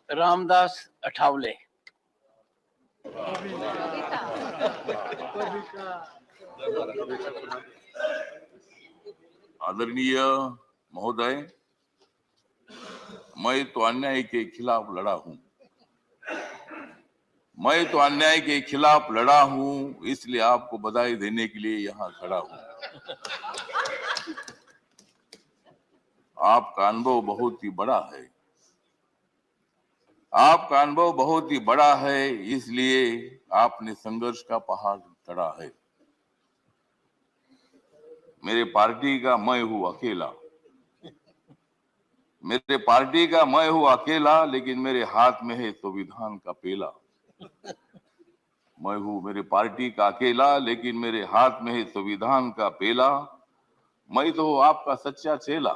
रामदास अठावले। आदरणीय महोदय, मैं तो अन्याय के खिलाफ लड़ा हूं। मैं तो अन्याय के खिलाफ लड़ा हूं, इसलिए आपको बधाई देने के लिए यहाँ खड़ा हूं। आपका अनुभव बहुत ही बड़ा है। आपका अनुभव बहुत ही बड़ा है, इसलिए आपने संघर्ष का पहाड़ चढ़ा है। मेरे पार्टी का मैं हूं अकेला। मेरे पार्टी का मैं हूं अकेला, लेकिन मेरे हाथ में है संविधान का पेला। मैं हूं मेरे पार्टी का अकेला, लेकिन मेरे हाथ में है संविधान का पेला। मैं तो हूं आपका सच्चा चेला।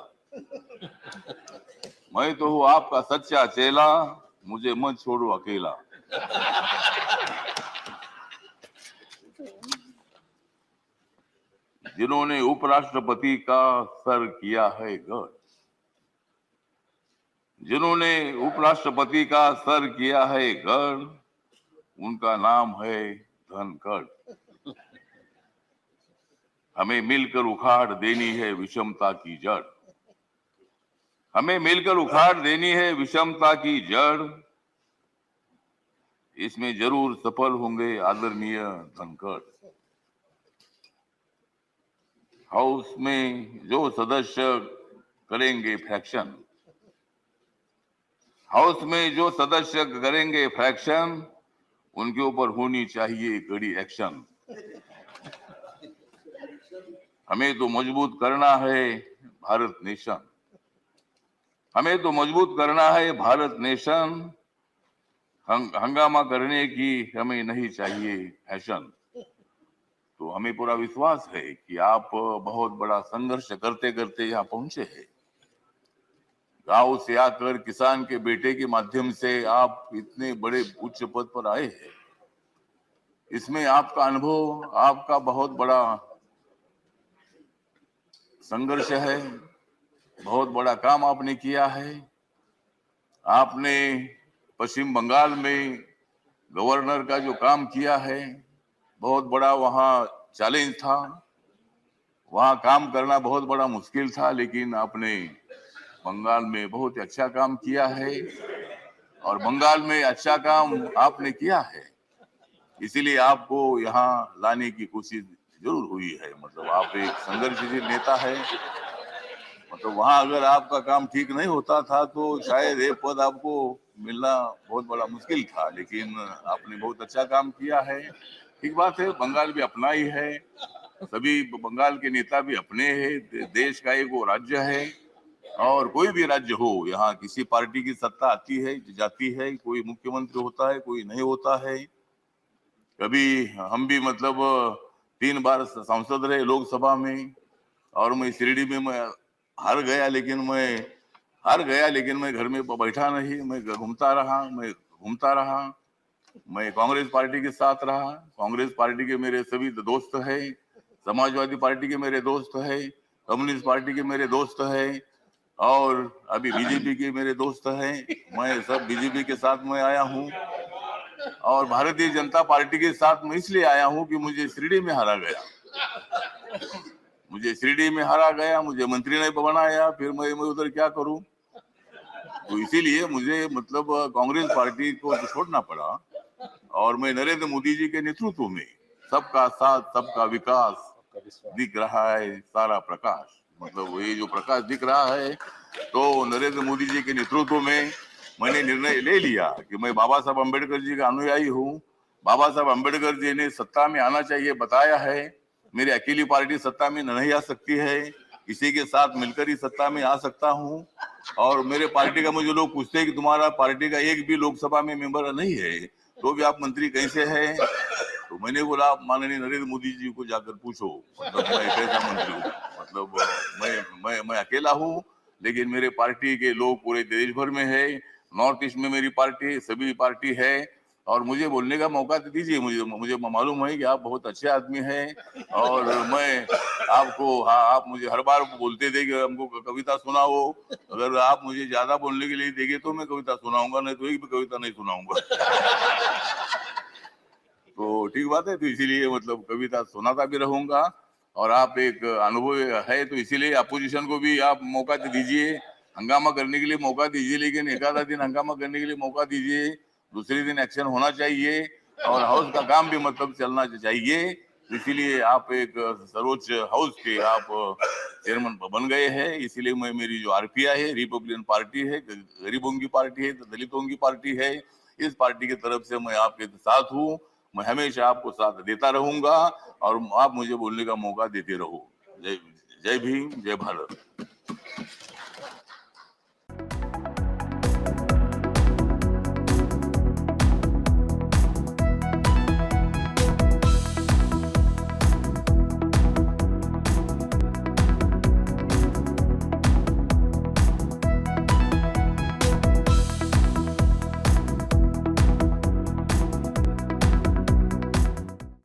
मैं तो हूं आपका सच्चा चेला, मुझे मत छोड़ो अकेला। जिन्होंने उपराष्ट्रपति का सर किया है गढ़, जिन्होंने उपराष्ट्रपति का सर किया है गढ़, उनका नाम है धनखड़। हमें मिलकर उखाड़ देनी है विषमता की जड़। हमें मिलकर उखाड़ देनी है विषमता की जड़। इसमें जरूर सफल होंगे आदरणीय धनखड़। हाउस में जो सदस्य करेंगे फ्रैक्शन, हाउस में जो सदस्य करेंगे फ्रैक्शन, उनके ऊपर होनी चाहिए कड़ी एक्शन। हमें तो मजबूत करना है भारत नेशन। हमें तो मजबूत करना है भारत नेशन। हंगामा करने की हमें नहीं चाहिए फैशन। तो हमें पूरा विश्वास है कि आप बहुत बड़ा संघर्ष करते करते यहाँ पहुंचे हैं। गांव से आकर किसान के बेटे के माध्यम से आप इतने बड़े उच्च पद पर आए हैं। इसमें आपका अनुभव, आपका बहुत बड़ा संघर्ष है। बहुत बड़ा काम आपने किया है। आपने पश्चिम बंगाल में गवर्नर का जो काम किया है, बहुत बड़ा वहाँ चैलेंज था। वहाँ काम करना बहुत बड़ा मुश्किल था, लेकिन आपने बंगाल में बहुत अच्छा काम किया है। और बंगाल में अच्छा काम आपने किया है, इसीलिए आपको यहाँ लाने की कोशिश जरूर हुई है। मतलब आप एक संघर्षशील नेता है। मतलब वहाँ अगर आपका काम ठीक नहीं होता था तो शायद ये पद आपको मिलना बहुत बड़ा मुश्किल था, लेकिन आपने बहुत अच्छा काम किया है। ठीक बात है, बंगाल भी अपना ही है, सभी बंगाल के नेता भी अपने हैं। देश का एक वो राज्य है, और कोई भी राज्य हो, यहाँ किसी पार्टी की सत्ता आती है जाती है, कोई मुख्यमंत्री होता है, कोई नहीं होता है। कभी हम भी मतलब 3 बार सांसद रहे लोकसभा में, और मैं शिरडी में मैं हार गया, लेकिन मैं घर में बैठा नहीं, मैं घूमता रहा। मैं कांग्रेस पार्टी के साथ रहा। कांग्रेस पार्टी के मेरे सभी दोस्त हैं, समाजवादी पार्टी के मेरे दोस्त हैं, कम्युनिस्ट पार्टी के मेरे दोस्त हैं, और अभी बीजेपी के मेरे दोस्त हैं। मैं सब बीजेपी के साथ में आया हूँ, और भारतीय जनता पार्टी के साथ में इसलिए आया हूँ कि मुझे शिरडी में हारा गया। मुझे मंत्री ने बनाया, फिर मैं उधर क्या करूं। तो इसीलिए मुझे मतलब कांग्रेस पार्टी को छोड़ना पड़ा, और मैं नरेंद्र मोदी जी के नेतृत्व में सबका साथ सबका विकास दिख रहा है सारा प्रकाश। मतलब ये जो प्रकाश दिख रहा है, तो नरेंद्र मोदी जी के नेतृत्व में मैंने निर्णय ले लिया कि मैं बाबा साहब अम्बेडकर जी का अनुयायी हूँ। बाबा साहब अम्बेडकर जी ने सत्ता में आना चाहिए बताया है। मेरी अकेली पार्टी सत्ता में नहीं आ सकती है, किसी के साथ मिलकर ही सत्ता में आ सकता हूँ। और मेरे पार्टी का मुझे लोग पूछते हैं कि तुम्हारा पार्टी का एक भी लोकसभा में मेंबर नहीं है, तो भी आप मंत्री कैसे हैं? तो मैंने बोला, आप माननीय नरेंद्र मोदी जी को जाकर पूछो, मतलब मैं कैसा मंत्री हूँ। मतलब मैं अकेला हूँ, लेकिन मेरे पार्टी के लोग पूरे देश भर में है। नॉर्थ ईस्ट में मेरी पार्टी सभी पार्टी है, और मुझे बोलने का मौका तो दीजिए। मुझे मालूम है कि आप बहुत अच्छे आदमी हैं और मैं आपको, हाँ, आप मुझे हर बार बोलते थे कि हमको कविता सुनाओ। अगर आप मुझे ज्यादा बोलने के लिए देंगे तो मैं कविता सुनाऊंगा, नहीं तो एक भी कविता नहीं सुनाऊंगा। तो ठीक बात है, तो इसीलिए मतलब कविता सुनाता भी रहूंगा। और आप एक अनुभव है तो इसीलिए अपोजिशन को भी आप मौका दीजिए, हंगामा करने के लिए मौका दीजिए, लेकिन एक आधा दिन हंगामा करने के लिए मौका दीजिए, दूसरे दिन एक्शन होना चाहिए और हाउस का काम भी मतलब चलना चाहिए। इसीलिए आप एक सर्वोच्च हाउस के आप चेयरमैन बन गए हैं। इसीलिए मैं, मेरी जो आरपीआई है, रिपब्लिकन पार्टी है, गरीबों की पार्टी है, दलितों की पार्टी है, इस पार्टी की तरफ से मैं आपके साथ हूँ। मैं हमेशा आपको साथ देता रहूंगा और आप मुझे बोलने का मौका देते रहो। जय जय भीम, जय भारत।